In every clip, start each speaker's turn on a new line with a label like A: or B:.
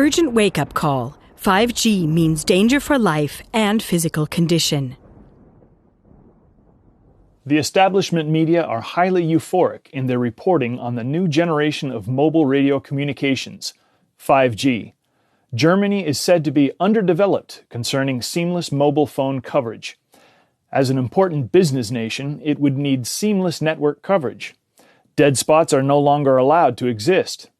A: Urgent wake-up call. 5G means danger for life and physical condition.
B: The establishment media are highly euphoric in their reporting on the new generation of mobile radio communications, 5G. Germany is said to be underdeveloped concerning seamless mobile phone coverage. As an important business nation, it would need seamless network coverage. Dead spots are no longer allowed to exist.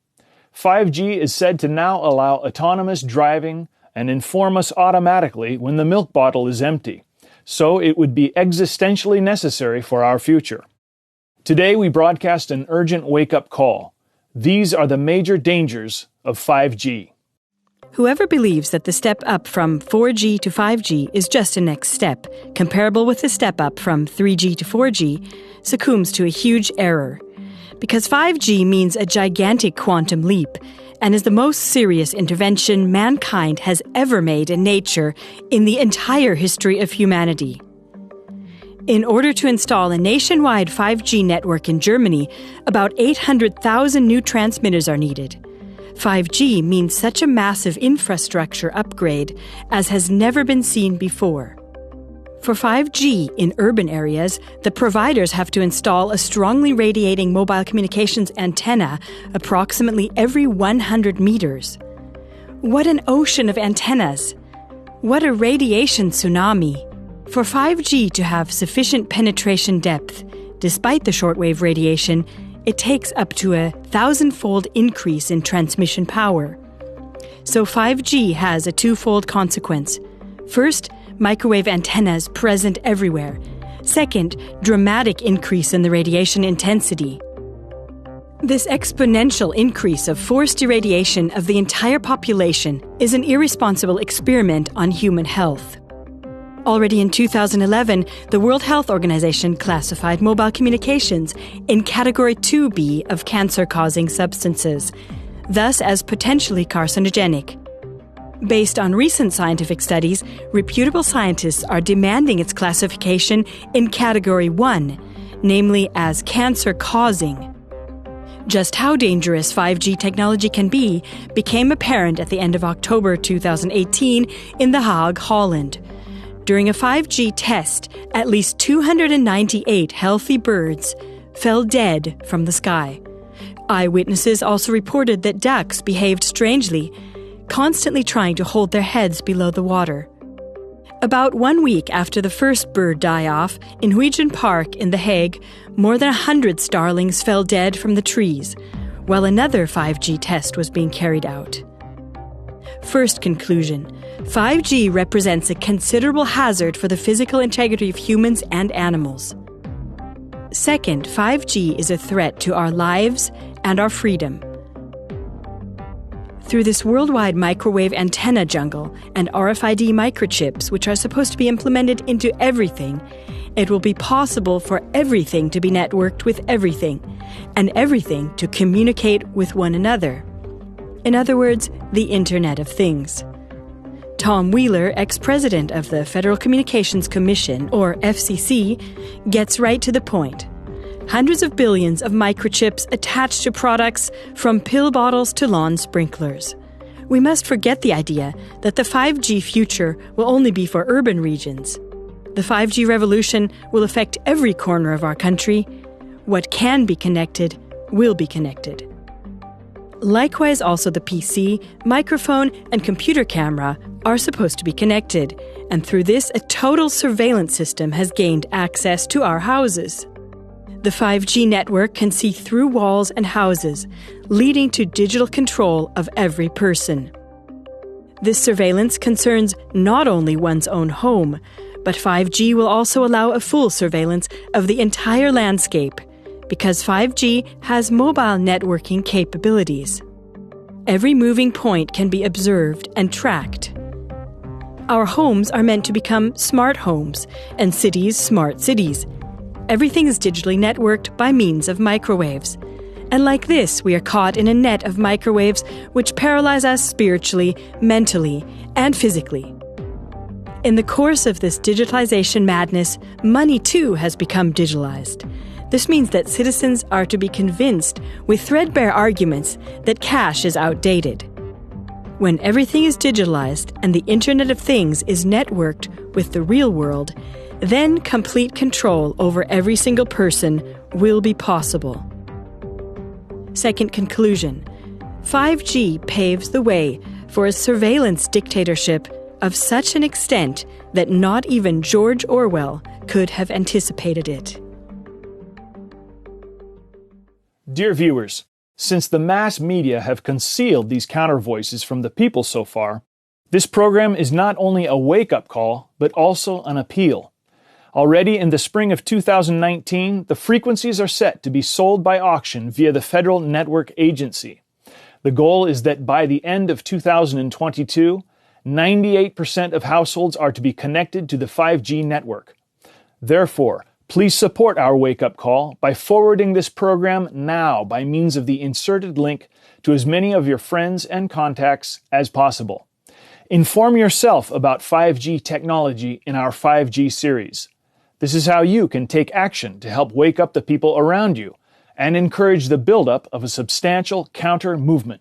B: 5G is said to now allow autonomous driving and inform us automatically when the milk bottle is empty. So it would be existentially necessary for our future. Today we broadcast an urgent wake-up call. These are the major dangers of 5G.
A: Whoever believes that the step up from 4G to 5G is just a next step, comparable with the step up from 3G to 4G, succumbs to a huge error. Because 5G means a gigantic quantum leap and is the most serious intervention mankind has ever made in nature in the entire history of humanity. In order to install a nationwide 5G network in Germany, about 800,000 new transmitters are needed. 5G means such a massive infrastructure upgrade as has never been seen before. For 5G in urban areas, the providers have to install a strongly radiating mobile communications antenna approximately every 100 meters. What an ocean of antennas! What a radiation tsunami! For 5G to have sufficient penetration depth, despite the shortwave radiation, it takes up to 1,000-fold increase in transmission power. So 5G has a twofold consequence. First, microwave antennas present everywhere. Second, dramatic increase in the radiation intensity. This exponential increase of forced irradiation of the entire population is an irresponsible experiment on human health. Already in 2011, the World Health Organization classified mobile communications in Category 2B of cancer-causing substances, thus as potentially carcinogenic. Based on recent scientific studies, reputable scientists are demanding its classification in Category 1, namely as cancer-causing. Just how dangerous 5G technology can be became apparent at the end of October 2018 in The Hague, Holland. During a 5G test, at least 298 healthy birds fell dead from the sky. Eyewitnesses also reported that ducks behaved strangely, constantly trying to hold their heads below the water. About 1 week after the first bird die-off, in Huygen Park in The Hague, more than 100 starlings fell dead from the trees, while another 5G test was being carried out. First conclusion: 5G represents a considerable hazard for the physical integrity of humans and animals. Second, 5G is a threat to our lives and our freedom. Through this worldwide microwave antenna jungle and RFID microchips, which are supposed to be implemented into everything, it will be possible for everything to be networked with everything, and everything to communicate with one another. In other words, the Internet of Things. Tom Wheeler, ex-president of the Federal Communications Commission, or FCC, gets right to the point. Hundreds of billions of microchips attached to products from pill bottles to lawn sprinklers. We must forget the idea that the 5G future will only be for urban regions. The 5G revolution will affect every corner of our country. What can be connected will be connected. Likewise, also the PC, microphone, and computer camera are supposed to be connected, and through this, a total surveillance system has gained access to our houses. The 5G network can see through walls and houses, leading to digital control of every person. This surveillance concerns not only one's own home, but 5G will also allow a full surveillance of the entire landscape, because 5G has mobile networking capabilities. Every moving point can be observed and tracked. Our homes are meant to become smart homes, and cities smart cities. Everything is digitally networked by means of microwaves. And like this, we are caught in a net of microwaves which paralyze us spiritually, mentally, and physically. In the course of this digitalization madness, money too has become digitalized. This means that citizens are to be convinced with threadbare arguments that cash is outdated. When everything is digitalized and the Internet of Things is networked with the real world, then complete control over every single person will be possible. Second conclusion, 5G paves the way for a surveillance dictatorship of such an extent that not even George Orwell could have anticipated it.
B: Dear viewers, since the mass media have concealed these counter voices from the people so far, this program is not only a wake-up call, but also an appeal. Already in the spring of 2019, the frequencies are set to be sold by auction via the Federal Network Agency. The goal is that by the end of 2022, 98% of households are to be connected to the 5G network. Therefore, please support our wake-up call by forwarding this program now by means of the inserted link to as many of your friends and contacts as possible. Inform yourself about 5G technology in our 5G series. This is how you can take action to help wake up the people around you and encourage the buildup of a substantial counter-movement.